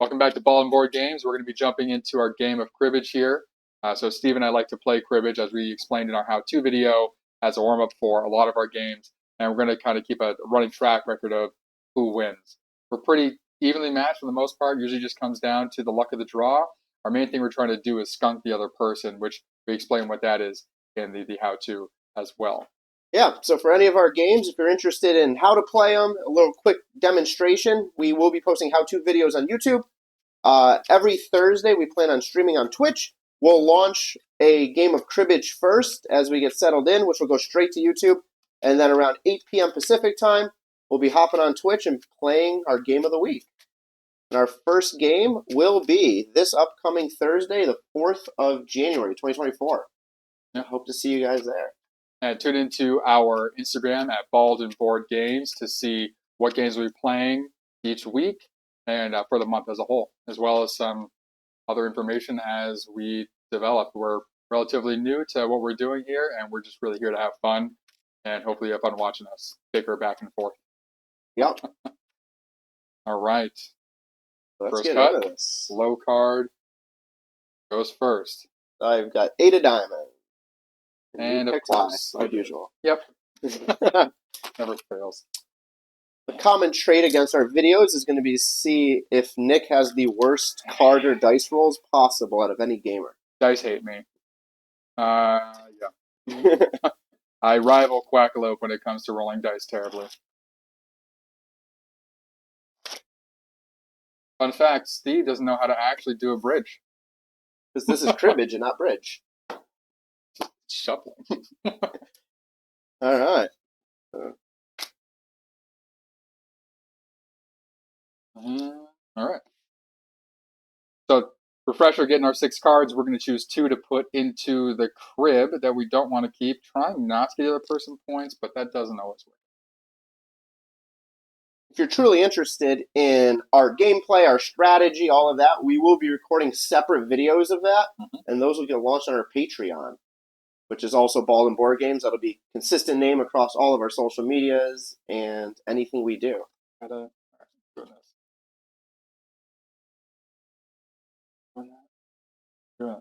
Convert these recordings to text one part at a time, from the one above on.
Welcome back to Ball and Board Games. We're going to be jumping into our game of cribbage here. So Steve and I like to play cribbage, as we explained in our how-to video, as a warm-up for a lot of our games. And we're going to kind of keep a running track record of who wins. We're pretty evenly matched for the most part. Usually just comes down to the luck of the draw. Our main thing we're trying to do is skunk the other person, which we explain what that is in the how-to as well. Yeah, so for any of our games, if you're interested in how to play them, a little quick demonstration, we will be posting how-to videos on YouTube. Every Thursday, we plan on streaming on Twitch. We'll launch a game of cribbage first as we get settled in, which will go straight to YouTube. And then around 8 p.m. Pacific time, we'll be hopping on Twitch and playing our game of the week. And our first game will be this upcoming Thursday, the 4th of January, 2024. I hope to see you guys there. And tune into our Instagram at Bald and Board Games to see what games we'll be playing each week and for the month as a whole, as well as some other information as we develop. We're relatively new to what we're doing here, and we're just really here to have fun, and hopefully you have fun watching us bicker back and forth. Yep. All right. Let's First get cut, into this. low card goes first. I've got 8 of diamonds. And of pick course, like usual. Yep. Never fails. The common trait against our videos is going to be to see if Nick has the worst card or dice rolls possible out of any gamer. Dice hate me. Yeah. I rival Quackalope when it comes to rolling dice terribly. Fun fact, Steve doesn't know how to actually do a bridge. Because this is cribbage and not bridge. Shuffling. All right. All right. So, refresher, getting our 6 cards. We're going to choose 2 to put into the crib that we don't want to keep. Trying not to get the other person points, but that doesn't always work. If you're truly interested in our gameplay, our strategy, all of that, we will be recording separate videos of that, and those will get launched on our Patreon, which is also Ball and Board Games. That'll be a consistent name across all of our social medias and anything we do. All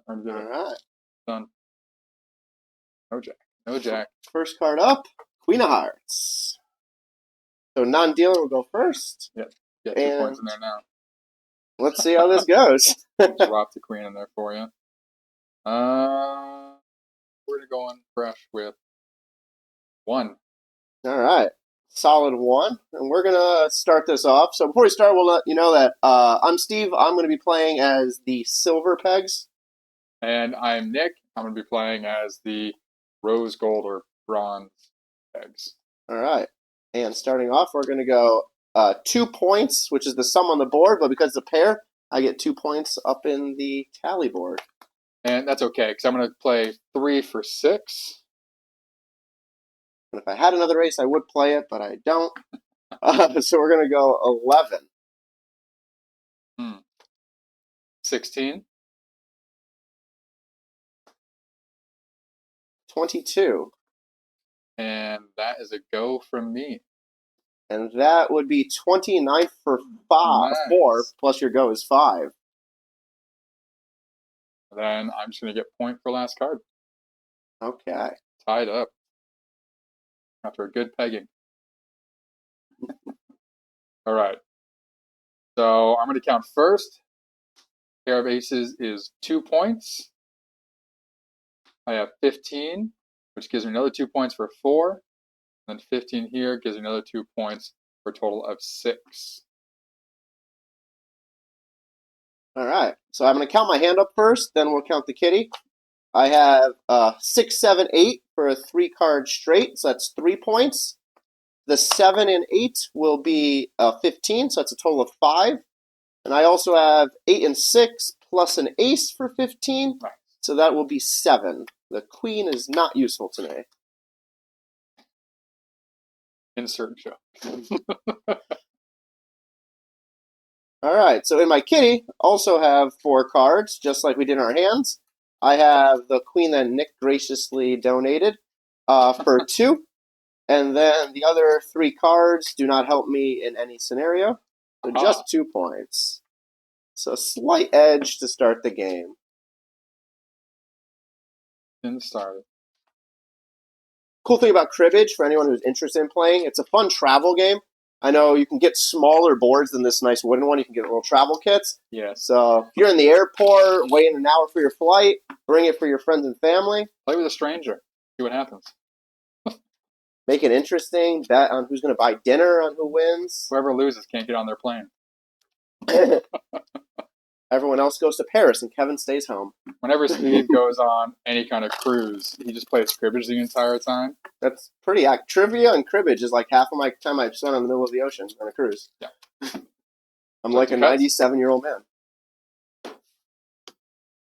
right. Done. No jack. No jack. First card up, Queen of Hearts. So non-dealer will go first. Yep. Get 2 points in there now. Let's see how this goes. Drop the queen in there for you. We're going to go in fresh with 1. All right. Solid 1. And we're going to start this off. So before we start, we'll let you know that I'm Steve. I'm going to be playing as the Silver Pegs. And I'm Nick. I'm going to be playing as the Rose Gold or Bronze Pegs. All right. And starting off, we're going to go 2 points, which is the sum on the board. But because it's a pair, I get 2 points up in the tally board. And that's okay, because I'm going to play 3 for 6. And if I had another race, I would play it, but I don't. So we're going to go 11. 16. 22. And that is a go from me. And that would be 29 for 5. Nice. 4 plus your go is 5. Then I'm just going to get point for last card. Okay. Tied up. After a good pegging. All right. So I'm going to count first. Pair of aces is 2 points. I have 15, which gives me another 2 points for 4. And then 15 here gives me another 2 points for a total of 6. All right. So I'm going to count my hand up first, then we'll count the kitty. I have 6, 7, 8 for a 3-card straight, so that's 3 points. The 7 and 8 will be 15, so that's a total of 5. And I also have 8 and 6 plus an ace for 15, so that will be 7. The queen is not useful to me. Insert show. All right, so in my kitty, also have 4 cards, just like we did in our hands. I have the queen that Nick graciously donated for 2. And then the other 3 cards do not help me in any scenario. So just 2 points. So slight edge to start the game. Didn't start it. Cool thing about Cribbage, for anyone who's interested in playing, it's a fun travel game. I know you can get smaller boards than this nice wooden one. You can get little travel kits. Yeah. So if you're in the airport, waiting an hour for your flight, bring it for your friends and family. Play with a stranger. See what happens. Make it interesting. Bet on who's going to buy dinner, on who wins. Whoever loses can't get on their plane. Everyone else goes to Paris, and Kevin stays home. Whenever Steve goes on any kind of cruise, he just plays Cribbage the entire time. That's pretty accurate. Trivia and Cribbage is like half of my time I spent in the middle of the ocean on a cruise. Yeah. I'm like a 97-year-old man.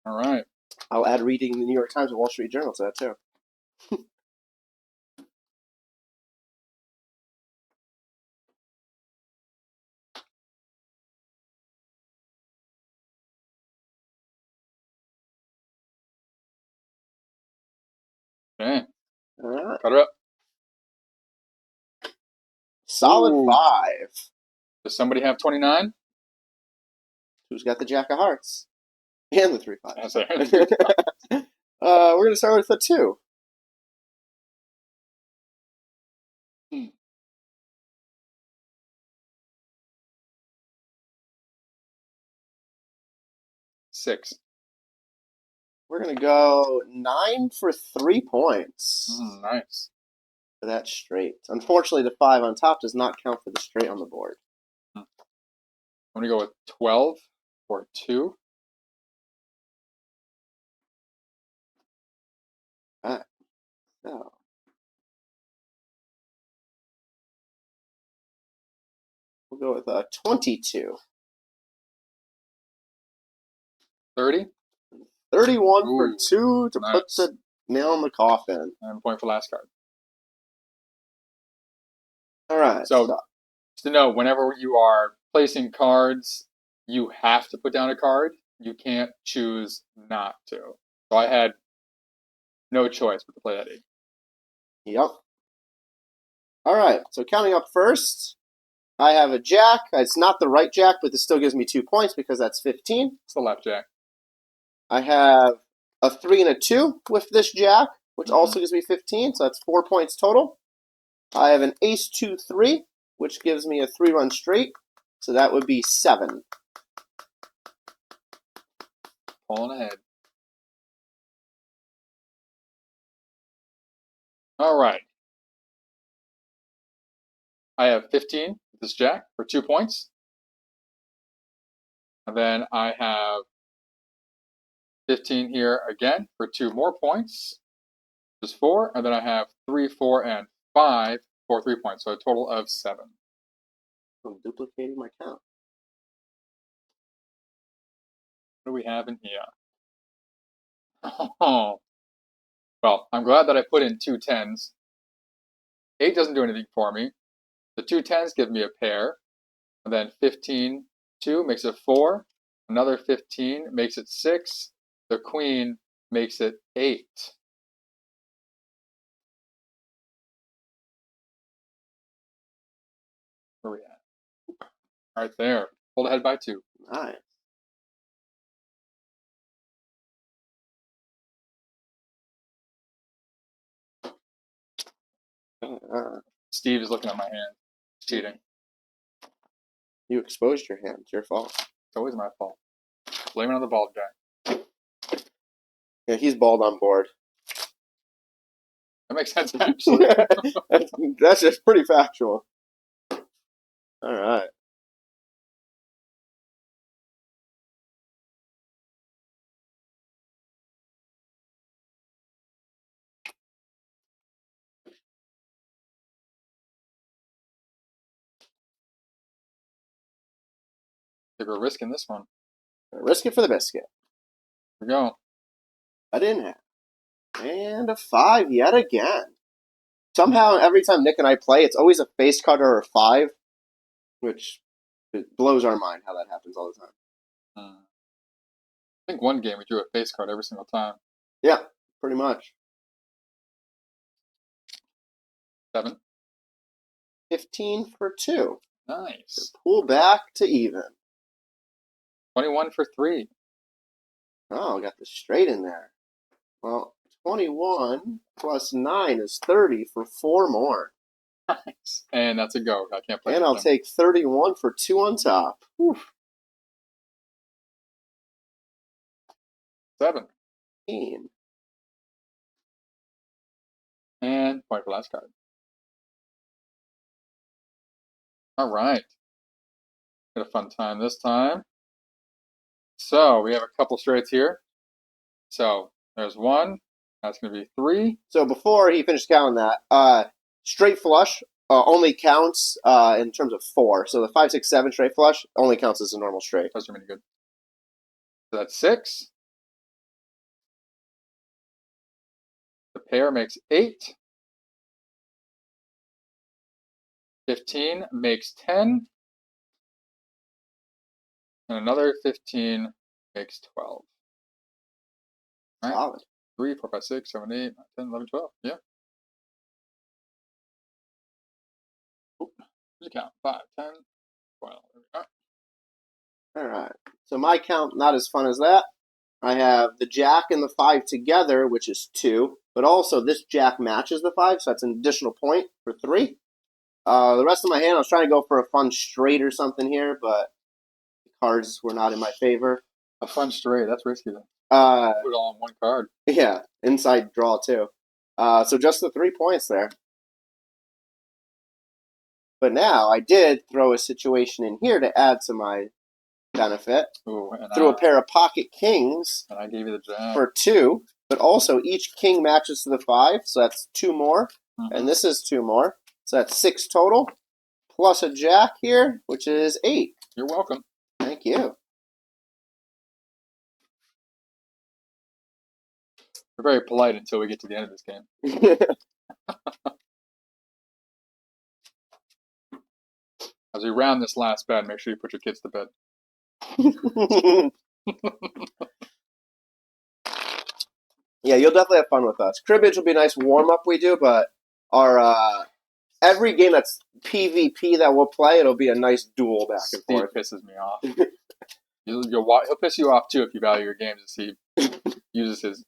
All right. I'll add reading the New York Times and Wall Street Journal to that, too. Okay. All right. Cut her up. Solid Ooh. 5. Does somebody have 29? Who's got the Jack of Hearts? And the 3 5s. We're We're going to start with the 2. Six. We're going to go 9 for 3 points Nice. for that straight. Unfortunately, the 5 on top does not count for the straight on the board. I'm going to go with 12 for 2. All right. So. We'll go with 22. 30. 31 for 2 to nice. put the nail in the coffin. And point for last card. All right. So, just to know, whenever you are placing cards, you have to put down a card. You can't choose not to. So I had no choice but to play that 8. Yep. All right. So counting up first, I have a jack. It's not the right jack, but this still gives me 2 points because that's 15. It's the left jack. I have a 3 and a 2 with this jack, which also gives me 15, so that's 4 points total. I have an ace 2 3, which gives me a 3-run straight, so that would be 7. Pulling ahead. All right. I have 15 with this jack for 2 points. And then I have 15 here again for 2 more points, which is 4. And then I have 3, 4, and 5 for 3 points, so a total of 7. I'm duplicating my count. What do we have in here? Oh, well, I'm glad that I put in 2 10s. 8 doesn't do anything for me. The 2 10s give me a pair. And then 15, 2 makes it 4. Another 15 makes it 6. The queen makes it 8. Where are we at? Right there. Hold ahead by 2. Nice. Steve is looking at my hand. Cheating. You exposed your hand. It's your fault. It's always my fault. Blame it on the bald guy. Yeah, he's bald on board. That makes sense, actually. That's just pretty factual. All right. Think we're risking this one. Risk it for the biscuit. Here we go. I didn't have. And a 5 yet again. Somehow, every time Nick and I play, it's always a face card or a 5, which it blows our mind how that happens all the time. I think one game we drew a face card every single time. Yeah, pretty much. 7. 15 for 2. Nice. Pull back to even. 21 for 3. Oh, got the straight in there. Well, 21 plus 9 is 30 for 4 more. Nice. And that's a go. I can't play. And I'll take 31 for 2 on top. Whew. 7. 15. And point for last card. All right. Got a fun time this time. So we have a couple straights here. So there's 1. That's going to be 3. So before he finished counting that, straight flush only counts in terms of 4. So the 5, 6, 7 straight flush only counts as a normal straight. Those are really good. So that's 6. The pair makes 8. 15 makes 10. And another 15 makes 12. All right. Solid. 3, 4, 5, 6, 7, 8, 9, 10, 11, 12. Yeah. Oop. You count. 5, 10, 12. There we go. All right. So my count, not as fun as that. I have the jack and the 5 together, which is 2. But also this jack matches the 5, so that's an additional point for 3. The rest of my hand, I was trying to go for a fun straight or something here, but the cards were not in my favor. A fun straight. That's risky then. Put it all on one card. Yeah, inside draw too. So just the 3 points there. But now I did throw a situation in here to add to my benefit. Ooh, Threw a pair of pocket kings. And I gave you the jack. For 2. But also each king matches to the 5, so that's 2 more. Mm-hmm. And this is 2 more. So that's 6 total. Plus a jack here, which is 8. You're welcome. Thank you. We're very polite until we get to the end of this game. As we round this last bet, make sure you put your kids to bed. Yeah, you'll definitely have fun with us. Cribbage will be a nice warm-up we do, but our every game that's PvP that we'll play, it'll be a nice duel back and Steve forth. pisses me off. He'll piss you off, too, if you value your games, as he uses his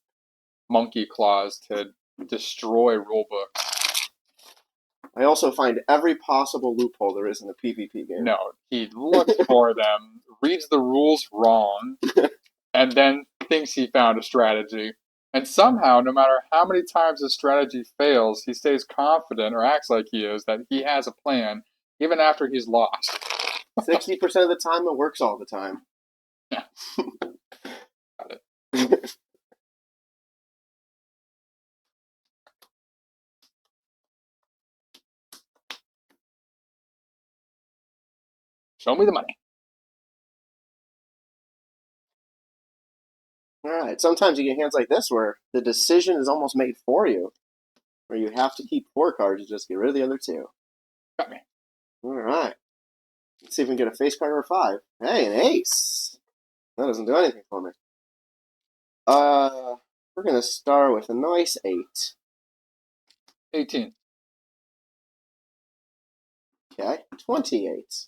monkey claws to destroy rulebook. I also find every possible loophole there is in the PvP game. No, he looks for them, reads the rules wrong, and then thinks he found a strategy. And somehow, no matter how many times his strategy fails, he stays confident, or acts like he is, that he has a plan, even after he's lost. 60% of the time, it works all the time. Yeah. Got it. Show me the money. All right. Sometimes you get hands like this where the decision is almost made for you, where you have to keep 4 cards and just get rid of the other 2. Got me. All right. Let's see if we can get a face card or a 5. Hey, an ace. That doesn't do anything for me. We're going to start with a nice 8. 18. Okay, 28.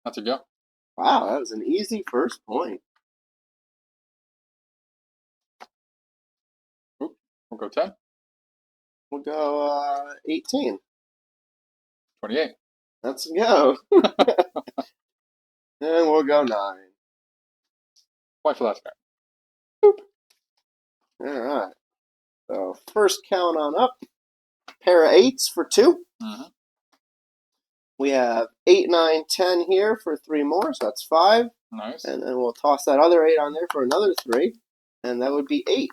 That's a go. Wow, that was an easy first point. Oop, we'll go 10. We'll go 18. 28. Let's go. And we'll go 9. Point for last card. Boop. All right. So first count on up. Pair of 8s for 2. Mm-hmm. We have 8, 9, 10 here for 3 more, so that's 5. Nice. And then we'll toss that other 8 on there for another 3, and that would be 8.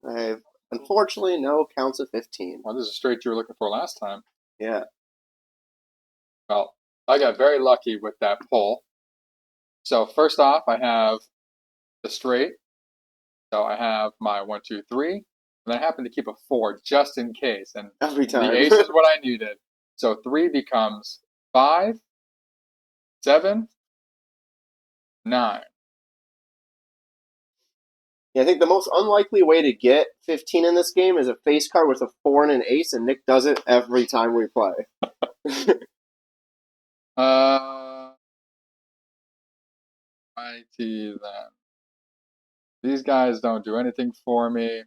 I have, unfortunately, no counts of 15. Well, this is a straight you were looking for last time. Yeah. Well, I got very lucky with that pull. So first off, I have the straight. So I have my 1, 2, 3. And then I happen to keep a 4 just in case. And Every time. the ace is what I needed. So 3 becomes 5, 7, 9. Yeah, I think the most unlikely way to get 15 in this game is a face card with a 4 and an ace, and Nick does it every time we play. Alrighty then. These guys don't do anything for me,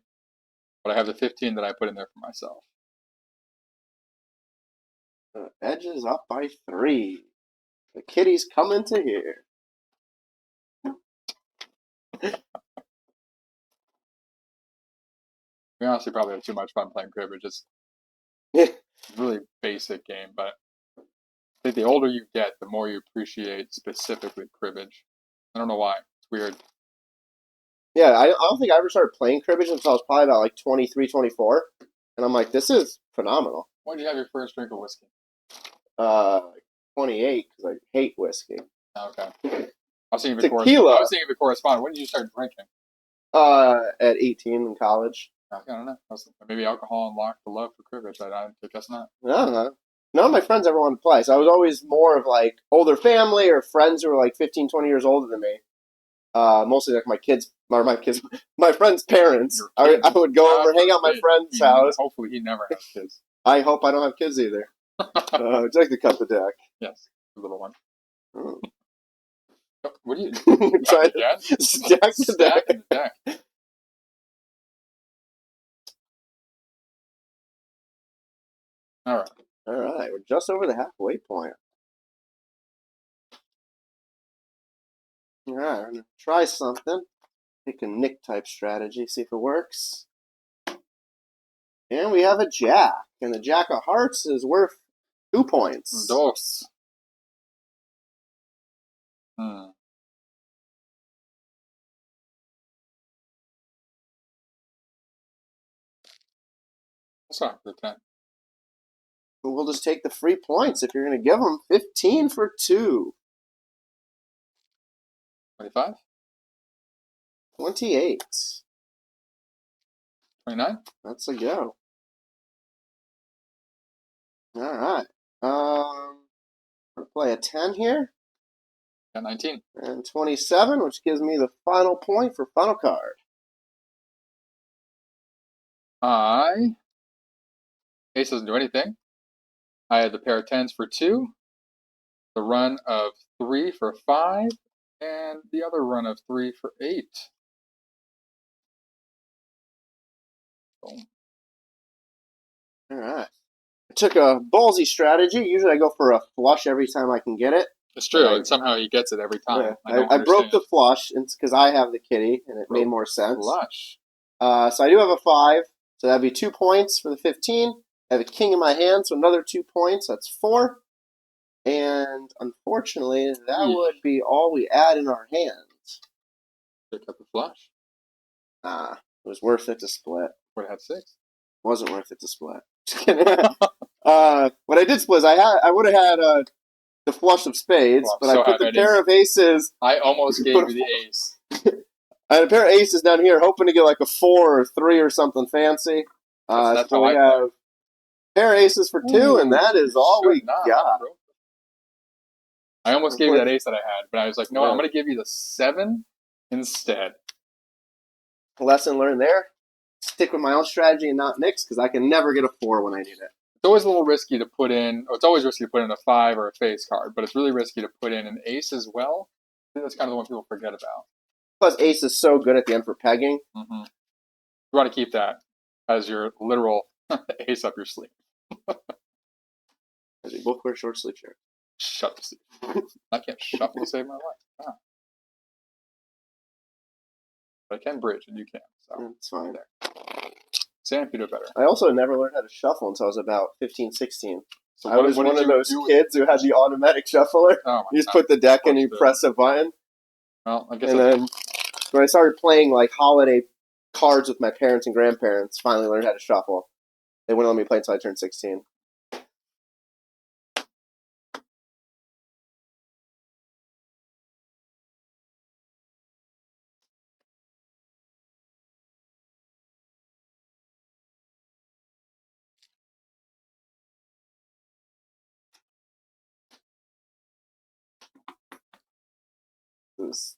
but I have the 15 that I put in there for myself. Edges up by 3. The kitty's coming to here. We honestly probably have too much fun playing cribbage. It's Yeah. a really basic game, but I think the older you get, the more you appreciate specifically cribbage. I don't know why. It's weird. Yeah, I don't think I ever started playing cribbage until I was probably about like 23, 24. And I'm like, this is phenomenal. When did you have your first drink of whiskey? 28, because I hate whiskey. Oh, okay. I was thinking Tequila. I was thinking of a correspondent. When did you start drinking? At 18 in college. I don't know. Maybe alcohol unlocked the love for cribbage. I guess not. None of my friends ever wanted to play, so I was always more of like older family or friends who were like 15, 20 years older than me. Mostly like my friends' parents. I would go over, hang out at my friend's house. Hopefully he never has kids. I hope I don't have kids either. Would you like to cut the deck? Yes, the little one. Oh. What are you trying to stack the deck? All right. All right, we're just over the halfway point. All right, we're gonna try something. Pick a Nick type strategy, see if it works. And we have a jack, and the jack of hearts is worth 2 points. Dos. That's not the 10. We'll just take the free points if you're going to give them 15 for 2. 25? 28. 29? That's a go. All right. We'll play a 10 here. Got 19. And 27, which gives me the final point for final card. Ace doesn't do anything. I had the pair of 10s for 2, the run of 3 for 5, and the other run of 3 for 8. Boom. All right. I took a ballsy strategy. Usually I go for a flush every time I can get it. It's true. And somehow he gets it every time. Yeah. I broke the flush because I have the kitty, and it made more sense. Flush. So I do have a 5. So that'd be 2 points for the 15. I have a king in my hand, so another 2 points. That's 4. And unfortunately, that would be all we add in our hands. Pick up the flush. It was worth it to split. Would have had 6. Wasn't worth it to split. What I did split is I would have had the flush of spades, but I put the pair of aces. I almost gave you the ace. I had a pair of aces down here, hoping to get like a 4 or 3 or something fancy. That's so we have a pair of aces for 2, and that is all we got. I almost gave you that ace that I had, but I was like, no, I'm going to give you the 7 instead. Lesson learned there. Stick with my own strategy and not Nick's, because I can never get a 4 when I need it. It's always a little risky to put in, it's always risky to put in a 5 or a face card, but it's really risky to put in an ace as well. I think that's kind of the one people forget about. Plus, ace is so good at the end for pegging. Mm-hmm. You want to keep that as your literal ace up your sleeve. As we both wear short sleeve shirts. Shut up, Steve. I can't shuffle to save my life. Ah. But I can bridge, and you can't. So it's fine. There. Sam, you do it better. I also never learned how to shuffle until I was about 15, 16. So I was one of those kids who had the automatic shuffler. Oh you just put the deck and you press a button. Well, I guess. And then when I started playing like holiday cards with my parents and grandparents, finally learned how to shuffle. They wouldn't let me play until I turned 16.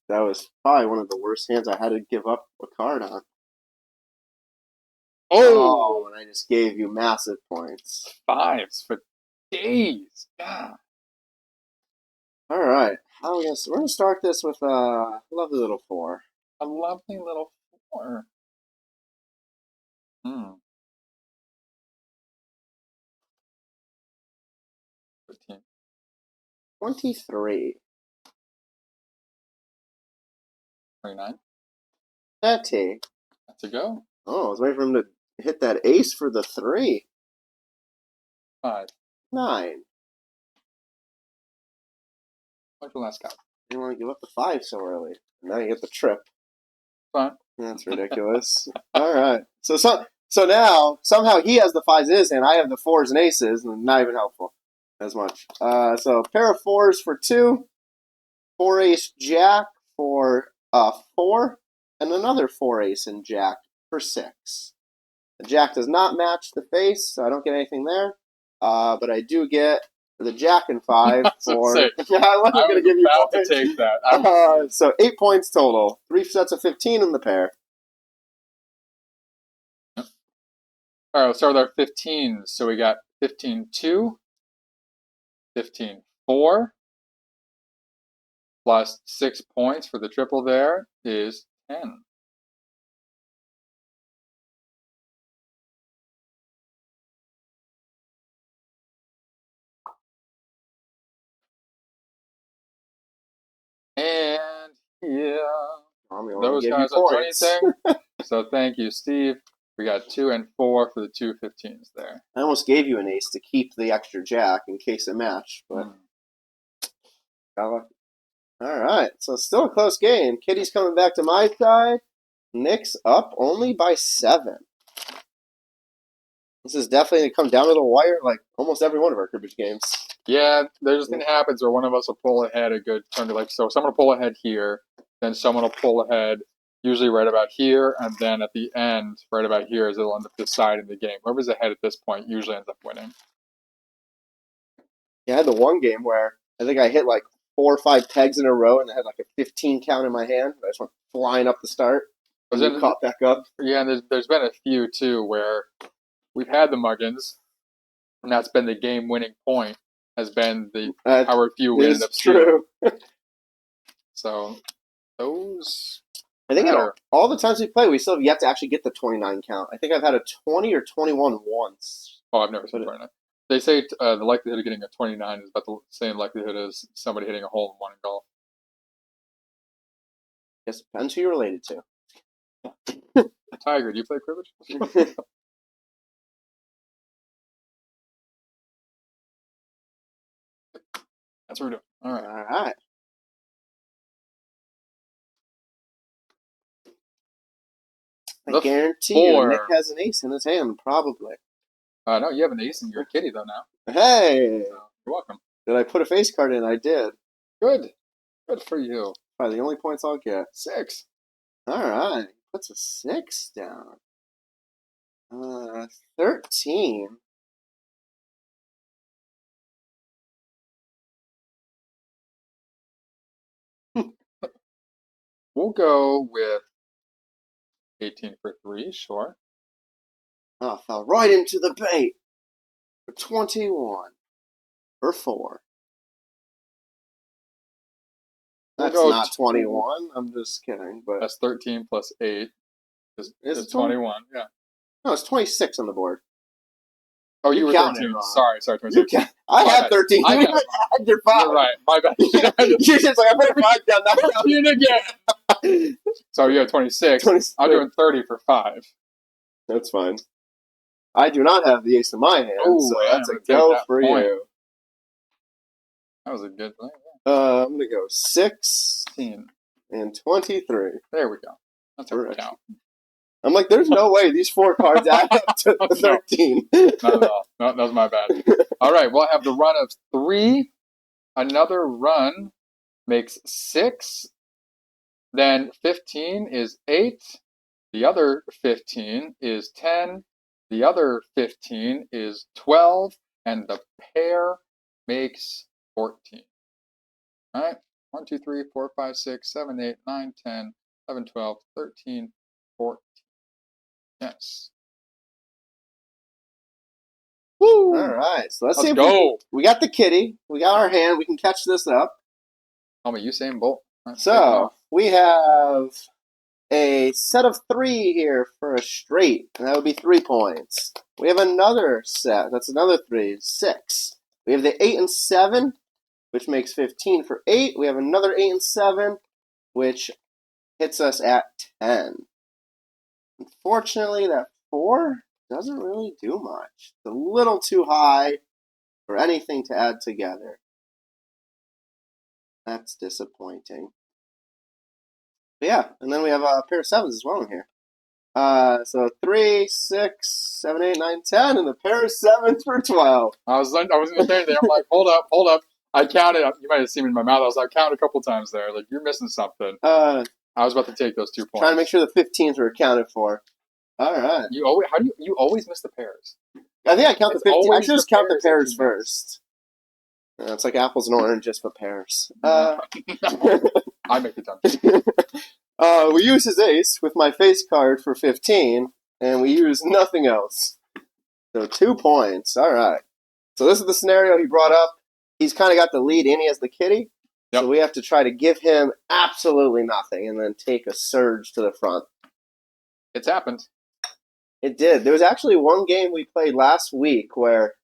That was probably one of the worst hands I had to give up a card on. Oh, and I just gave you massive points. 5s for days. Yeah. All right. Oh, yes. We're going to start this with a lovely little 4. A lovely little 4. Hmm. 15. 23. 29. 30. That's a go. Oh, I was waiting for him to hit that ace for the 3. 5. 9. What's your last count? You don't want to give up the 5 so early. Now you get the trip. Fine. That's ridiculous. All right. So now somehow he has the 5s in his hand. I have the 4s and aces, and not even helpful as much. So a pair of 4s for 2, 4 ace jack for 4, and another 4 ace and jack for 6. The jack does not match the face, so I don't get anything there. But I do get the jack and 5 for. I wasn't going to give you points. To take that. So 8 points total. 3 sets of 15 in the pair. All right, we'll start with our 15s. So we got 15-2, 15-4, plus 6 points for the triple there is 10. And yeah, those guys don't do anything. So thank you, Steve. We got 2 and 4 for the 2 15s there. I almost gave you an ace to keep the extra jack in case it matched, but all right. So still a close game. Kitty's coming back to my side. Nick's up only by 7. This is definitely going to come down to the wire like almost every one of our cribbage games. Yeah, there's a thing that happens where one of us will pull ahead a good chunk of so someone will pull ahead here, then someone will pull ahead usually right about here, and then at the end, right about here, is it'll end up deciding the game. Whoever's ahead at this point usually ends up winning. Yeah, I had the one game where I think I hit like 4 or 5 pegs in a row, and I had like a 15 count in my hand. I just went flying up the start, and then caught back up. Yeah, and there's been a few too where we've had the muggins, and that's been the game-winning point. Has been the however few we ended up true. So those. I think all the times we play, we still have yet to actually get the 29 count. I think I've had a 20 or 21 once. Oh, I've never seen 29. They say the likelihood of getting a 29 is about the same likelihood as somebody hitting a hole in one in golf. Yes, depends who you're related to. Tiger, do you play cribbage? That's what we're doing. All right. All right. I guarantee you Nick has an ace in his hand, probably. No, you have an ace in your kitty, though, now. Hey! So, you're welcome. Did I put a face card in? I did. Good. Good for you. Probably the only points I'll get. 6. All right. Puts a 6 down. 13. We'll go with 18 for 3, sure. Oh, fell right into the bait. For 21. For 4. That's not 21. I'm just kidding. But that's 13 plus 8 is 21. Yeah. No, it's 26 on the board. Oh, you were 13. Sorry, 26. I had 13. You had your 5. You're right. My bad. You're just like, I put a 5 down. Now you again. So you have 26. I'm doing 30 for 5. That's fine. I do not have the ace in my hand, so that's a go for you. That was a good thing. I'm going to go 16 and 23. There we go. That's a good count. I'm like, there's no way these 4 cards add up to 13. Not at all. No, that was my bad. All right, we'll have the run of 3. Another run makes 6. Then 15 is 8. The other 15 is 10. The other 15 is 12. And the pair makes 14. All right. 1, 2, 3, 4, 5, 6, 7, 8, 9, 10, 11, 12, 13, 14. Yes. Woo! All right. So let's see if we got the kitty. We got our hand. We can catch this up. Call me Usain Bolt. So we have a set of 3 here for a straight, and that would be 3 points. We have another set. That's another 3, 6. We have the 8 and 7, which makes 15 for 8. We have another 8 and 7, which hits us at 10. Unfortunately, that 4 doesn't really do much. It's a little too high for anything to add together. That's disappointing. But yeah, and then we have a pair of 7s as well in here. So 3, 6, 7, 8, 9, 10, and the pair of 7s for 12. I was going to say anything. I'm like, hold up. I counted. You might have seen me in my mouth. I was like, counted a couple times there. Like, you're missing something. I was about to take those 2 points. Trying to make sure the 15s were accounted for. All right. You always miss the pairs? I think I count the 15. I should just count the pairs first. It's like apples and oranges for pairs. I make the time. We use his ace with my face card for 15, and we use nothing else. So 2 points. All right. So this is the scenario he brought up. He's kind of got the lead, and he has the kitty. Yep. So we have to try to give him absolutely nothing and then take a surge to the front. It's happened. It did. There was actually one game we played last week where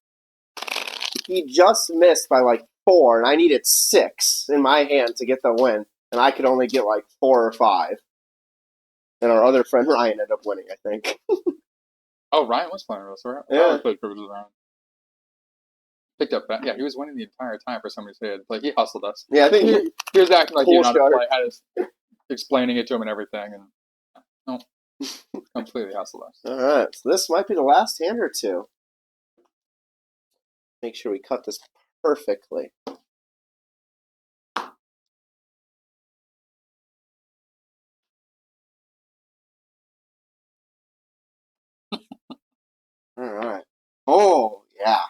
he just missed by like 4, and I needed 6 in my hand to get the win, and I could only get like 4 or 5. And our other friend Ryan ended up winning, I think. Oh, Ryan was playing with us, right? Yeah. I played Cribbage with Ryan. Picked up that. Yeah, he was winning the entire time for some reason. Like, he hustled us. Yeah, I think he was acting like he knew how to play. I was explaining it to him and everything, and no, completely hustled us. All right, so this might be the last hand or 2. Make sure we cut this perfectly. All right. Oh, yeah.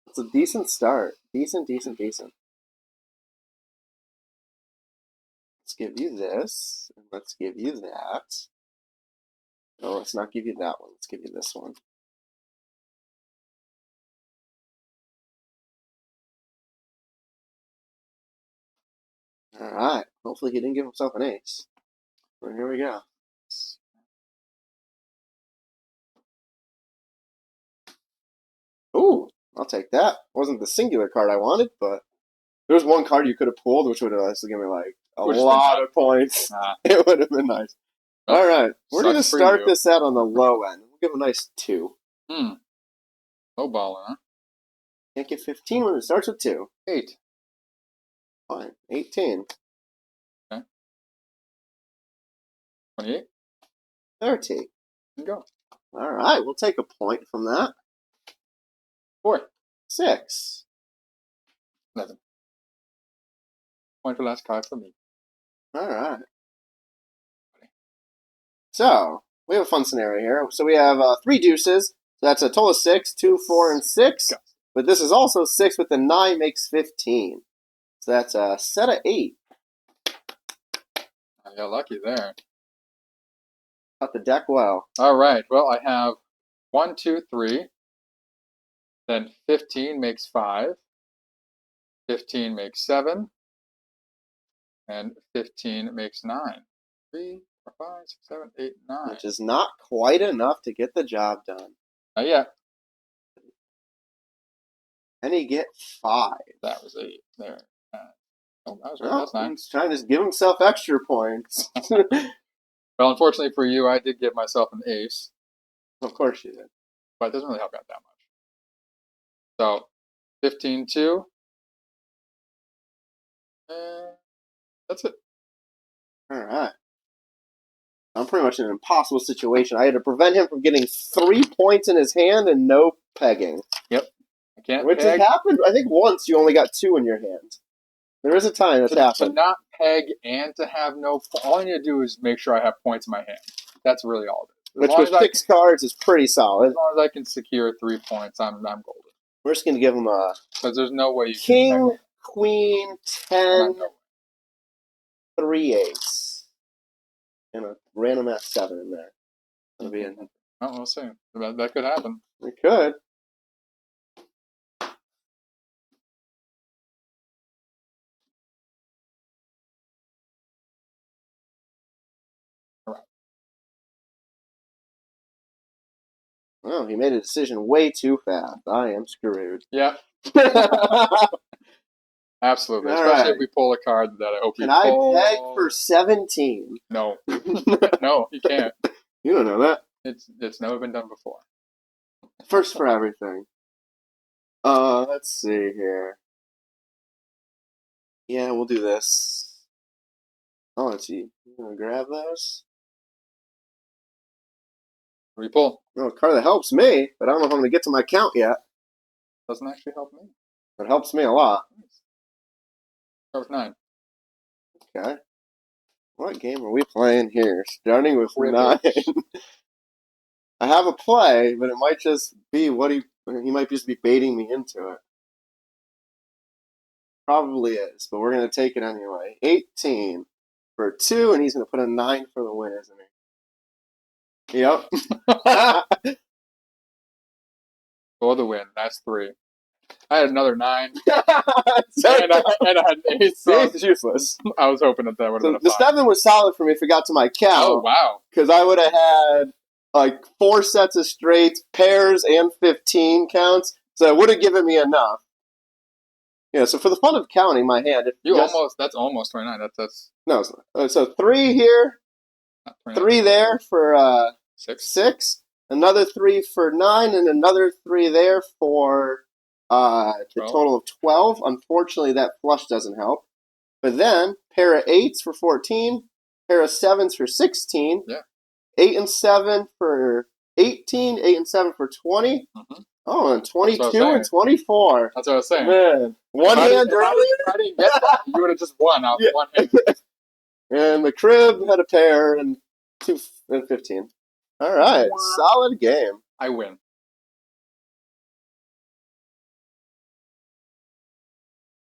It's a decent start. Decent. Let's give you this, and let's give you that. No, let's not give you that one. Let's give you this one. All right. Hopefully he didn't give himself an ace. Well, here we go. Ooh, I'll take that. Wasn't the singular card I wanted, but there's one card you could have pulled, which would have given me like a lot of points. It would have been nice. All right, we're going to start this out on the low end. We'll give a nice 2. Low baller, huh? Can't get 15 when it starts with 2. 8. Fine, 18. Okay. 28. 30. Go. All right, we'll take a point from that. 4. 6. 11. Point for last card for me. All right. So, we have a fun scenario here. So we have 3 deuces. So that's a total of 6, 2, 4, and 6. But this is also 6 with the 9 makes 15. So that's a set of 8. I got lucky there. Got the deck well. All right. Well, I have 1, 2, 3. Then 15 makes 5. 15 makes 7. And 15 makes 9. 3, 4, 5, 6, 7, 8, 9. Which is not quite enough to get the job done. Not yet. And he get 5. That was 8 there. Oh, that was right. That's 9. He's trying to give himself extra points. Well, unfortunately for you, I did give myself an ace. Of course you did. But it doesn't really help out that much. So, 15, 2. And that's it. All right. I'm pretty much in an impossible situation. I had to prevent him from getting 3 points in his hand and no pegging. Yep. I can't Which peg. has happened, I think once you only got 2 in your hand. There is a time that's happened. To not peg and to have no... All I need to do is make sure I have points in my hand. That's really all it is. Which with 6 cards is pretty solid. As long as I can secure 3 points, I'm golden. We're just going to give him a... Because there's no way you King, Queen, 10, 3 ace. And a random F7 in there. That'll be in. Oh, we'll see. That could happen. It could. Oh, he made a decision way too fast. I am screwed. Yeah, absolutely. All Especially right. if we pull a card that I hope we Can I pull. peg for 17? No. No, you can't. You don't know that. It's never been done before. First for everything. Let's see here. Yeah, we'll do this. Oh, let's see. You gonna grab those? We pull. No, a card that helps me, but I don't know if I'm gonna get to my count yet. Doesn't actually help me. But it helps me a lot. Start with 9. Okay. What game are we playing here? Starting with Cribbage. 9. I have a play, but it might just be what he might just be baiting me into it. Probably is, but we're going to take it anyway. 18 for 2, and he's going to put a 9 for the win, isn't he? Yep. For the win. That's 3. I had another 9. and and I had an 8. So it's useless. I was hoping that would have So been a the 5. 7 was solid for me if it got to my count. Oh, wow. Because I would have had like 4 sets of straights, pairs, and 15 counts. So it would have given me enough. Yeah, so for the fun of counting my hand, That's almost 29. That's no. So 3 here, not 29. 3 there for 6. 6, another 3 for 9, and another 3 there for the 12. total of 12. Unfortunately, that flush doesn't help. But then pair of 8s for 14, pair of 7s for 16. Yeah. 8 and 7 for 18, 8 and 7 for 20. Mm-hmm. Oh, and 22 and saying. 24. That's what I was saying. Man, one hand early. If I didn't get that, you would have just won out Yeah. one hand. And the crib had a pair and 2 and 15. All right, Wow. solid game. I win.